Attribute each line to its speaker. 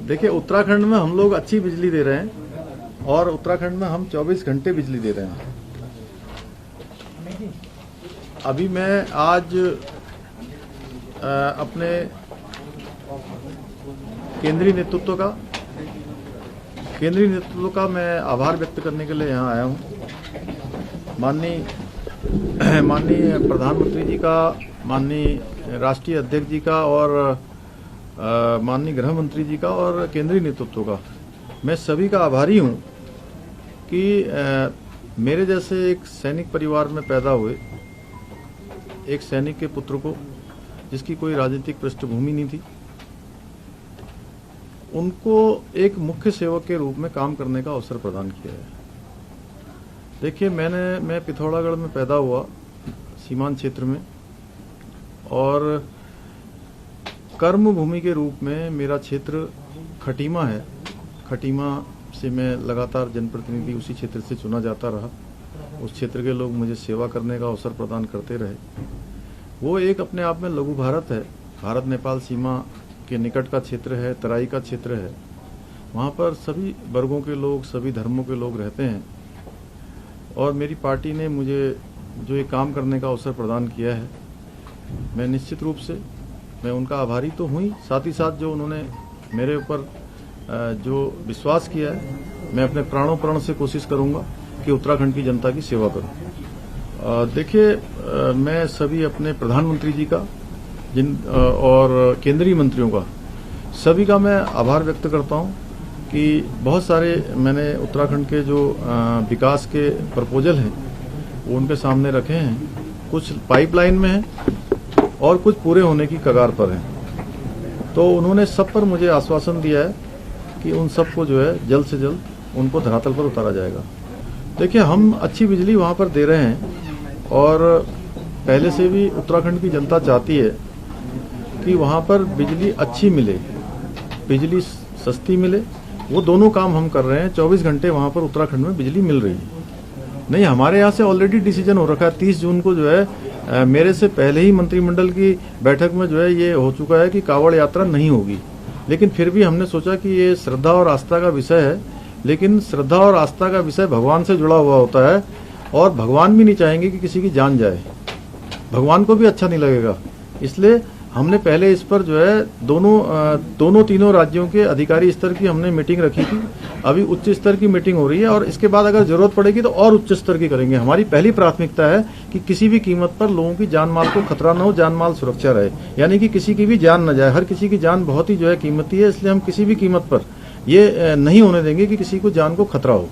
Speaker 1: देखिए, उत्तराखंड में हम लोग अच्छी बिजली दे रहे हैं और उत्तराखंड में हम 24 घंटे बिजली दे रहे हैं। अभी मैं आज अपने केंद्रीय नेतृत्व का मैं आभार व्यक्त करने के लिए यहाँ आया हूँ। माननीय प्रधानमंत्री जी का, माननीय राष्ट्रीय अध्यक्ष जी का और माननीय गृह मंत्री जी का और केंद्रीय नेतृत्व का मैं सभी का आभारी हूँ कि मेरे जैसे एक सैनिक परिवार में पैदा हुए एक सैनिक के पुत्र को, जिसकी कोई राजनीतिक पृष्ठभूमि नहीं थी, उनको एक मुख्य सेवक के रूप में काम करने का अवसर प्रदान किया है। देखिए, मैं पिथौरागढ़ में पैदा हुआ, सीमांत क्षेत्र में, और कर्म भूमि के रूप में मेरा क्षेत्र खटीमा है। खटीमा से मैं लगातार जनप्रतिनिधि उसी क्षेत्र से चुना जाता रहा। उस क्षेत्र के लोग मुझे सेवा करने का अवसर प्रदान करते रहे। वो एक अपने आप में लघु भारत है। भारत नेपाल सीमा के निकट का क्षेत्र है, तराई का क्षेत्र है। वहाँ पर सभी वर्गों के लोग, सभी धर्मों के लोग रहते हैं और मेरी पार्टी ने मुझे जो ये काम करने का अवसर प्रदान किया है, मैं निश्चित रूप से मैं उनका आभारी तो हुई, साथ ही साथ जो उन्होंने मेरे ऊपर जो विश्वास किया है, मैं अपने प्राणों प्राण से कोशिश करूंगा कि उत्तराखंड की जनता की सेवा करूं। देखिए, मैं सभी अपने प्रधानमंत्री जी का और केंद्रीय मंत्रियों का, सभी का मैं आभार व्यक्त करता हूं कि बहुत सारे मैंने उत्तराखंड के जो विकास के प्रपोजल हैं वो उनके सामने रखे हैं। कुछ पाइपलाइन में हैं और कुछ पूरे होने की कगार पर हैं। तो उन्होंने सब पर मुझे आश्वासन दिया है कि उन सब को जो है जल्द से जल्द उनको धरातल पर उतारा जाएगा। देखिए, हम अच्छी बिजली वहाँ पर दे रहे हैं और पहले से भी उत्तराखंड की जनता चाहती है कि वहाँ पर बिजली अच्छी मिले, बिजली सस्ती मिले। वो दोनों काम हम कर रहे हैं। 24 घंटे वहाँ पर उत्तराखंड में बिजली मिल रही है। नहीं, हमारे यहाँ से ऑलरेडी डिसीजन हो रखा है। 30 जून को जो है मेरे से पहले ही मंत्रिमंडल की बैठक में जो है ये हो चुका है कि कांवड़ यात्रा नहीं होगी। लेकिन फिर भी हमने सोचा कि ये श्रद्धा और आस्था का विषय है, लेकिन श्रद्धा और आस्था का विषय भगवान से जुड़ा हुआ होता है और भगवान भी नहीं चाहेंगे कि किसी की जान जाए। भगवान को भी अच्छा नहीं लगेगा। इसलिए हमने पहले इस पर जो है तीनों राज्यों के अधिकारी स्तर की हमने मीटिंग रखी थी। अभी उच्च स्तर की मीटिंग हो रही है और इसके बाद अगर जरूरत पड़ेगी तो और उच्च स्तर की करेंगे। हमारी पहली प्राथमिकता है कि किसी भी कीमत पर लोगों की जान माल को खतरा न हो, जान माल सुरक्षा रहे, यानी कि किसी की भी जान न जाए। हर किसी की जान बहुत ही जो है कीमती है, इसलिए हम किसी भी कीमत पर ये नहीं होने देंगे कि किसी को जान को खतरा हो।